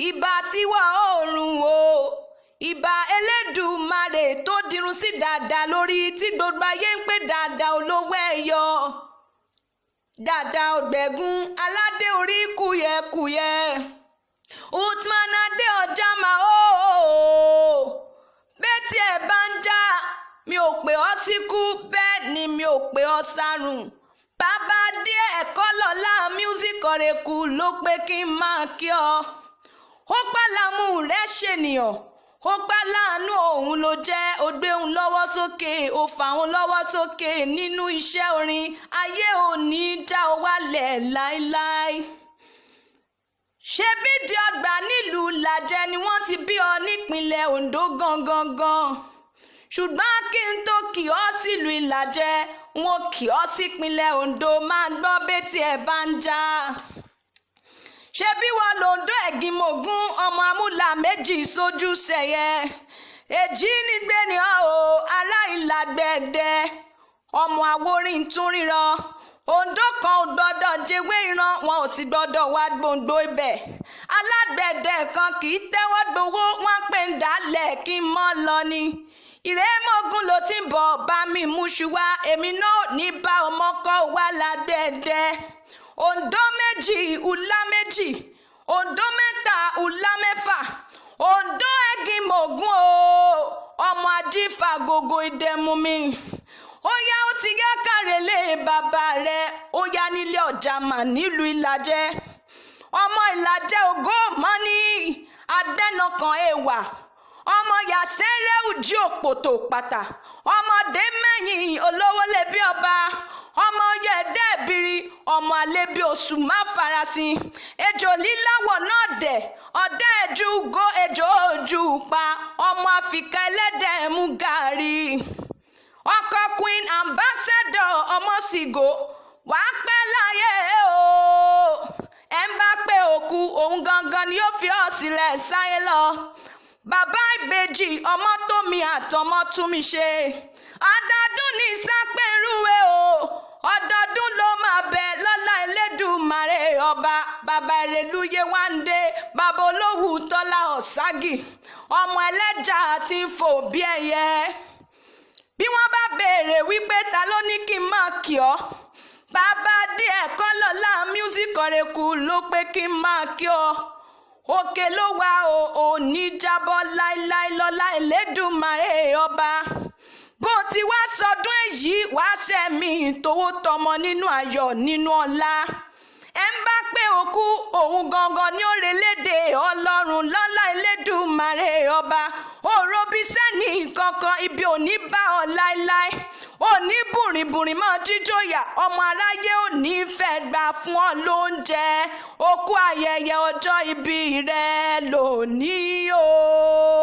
ìbà tiwa oòrùn o ìbà Elédùmarè tó dirun sí dáadáa lórí tí gbogbo ayé ń pè dáadáa olówó ẹ̀yọ dáadáa ọ̀gbẹ̀gùn aládé orí kùyẹkùyẹ Uthman adé ọjà máa bẹ́tí ẹ̀ bá ń já mi ò pè ọ́ síkú bẹ́ẹ̀ ni mi ò pè ọ́ sárùn bàbá díẹ̀ ẹ̀kọ́ lọ́la music ọ̀rẹ́kù ló pé kí n máa kí ọ ó pàlámù rẹ̀ ṣènìyàn ó gbá láàánú òun ló jẹ́ ó gbé òun lọ́wọ́ sókè ó fà òun lọ́wọ́ sókè nínú iṣẹ́ orin ayé òní já ọ wálẹ̀ láéláé ṣebí di ọgbà nílùú làjẹ ni wọ́n ti bí ọ nípínlẹ̀ Ondo gangan ṣùgbọ́n kí n tó kì ọ́ sílùú Ìlàjẹ wọn kì ọ́ sípínlẹ̀ Ondo máa gbọ́ bétí ẹ̀ bá ń já ṣebí wọn lòǹdó ẹ̀gìmọ̀gún ọmọ amúlà méjì sójú sẹ̀yẹ èjì nígbé ni ọ́ o ará Ìlàgbẹ̀dẹ ọmọ Àwórìn tún ríran Ondo kan ò gbọ́dọ̀ jẹwé ìran wọn ò sì gbọ́dọ̀ wá gbòǹgbò ibẹ̀ alágbẹ̀dẹ kan kì í tẹ́wọ́ gbowó wọn pè ń dálẹ̀ kí n mọ́ lọ ni ìrẹ́mọ̀gún ló ti ń bọ̀ bá mi múṣu wá èmi náà ní bá ọmọ kọ́ wá lágbẹ̀dẹ Ondo méjì Ùlá méjì Ondo mẹ́ta Ùlá mẹ́fà Ondo ẹ̀gìmọ̀gún o ọmọ ajífàgògò ìdẹ̀mú mi ó yá ó ti yá kárẹ̀lé bàbá rẹ̀ ó yá nílé Ọ̀jàmà nílùú Ìlàjẹ ọmọ Ìlàjẹ ògo mọ́ní agbẹ́nàkàn ẹ̀wà ọmọ yàsẹ́rẹ́ òjì òpòtò pàtà ọmọdé mẹ́yìn olówó lẹ́bí ọba ọmọ yẹ̀ẹ́dẹ́bìrì ọmọ alẹ́bí oṣù má farasin ejò líláwọ̀ náà dẹ̀ ọ̀dẹ́ ẹ̀jú go ejò ojú pa ọmọ àfikà ẹlẹ́dẹ̀ mú gàrí ọkọ Queen Ambassador ọmọ Sìgò wàá pẹ́ láyé o ẹ̀ ń bá pé òkú òun gangan ni yóò fi ọ́ sílẹ̀ sáyé lọ bàbá ìbejì ọmọ tómi àtọmọ túnmí ṣe ọdọọdún ní sápẹ́rúwé o ọdọọdún ló máa bẹ lọ́lá Elédùmarè ọba bàbá Èrèlúyé Wándé bàbá olówù Tọ́lá Ọ̀ságì ọmọ ẹlẹ́jà tí ń fò bí ẹyẹ bí wọ́n bá béèrè wípé ta ló ní kí n máa kí ọ bàbá díẹ̀ kọ́ lọ́lá music ọ̀rẹ́kù ló pé kí n máa kí ọ òkè ló wà ò ní jábọ́ láíláí lọ́lá Elédùmarè ọba bó ti wá sọdún èyí wá sẹ́mi tówó tọmọ nínú ayọ̀ nínú ọlá ẹ ń bá pé òkú òun gangan ní òrèlédè Ọlọ́run lọ́lá Elédùmarè ọba òròbí sẹ́ni kankan ibi òní bá ọ láíláí òní bùrìbùrì mọ́ jíjòyà ọmọ aráyé òní fẹ́ gbà fún ọ lóúnjẹ òkú ayẹyẹ ọjọ́ ìbí rẹ lónìí o.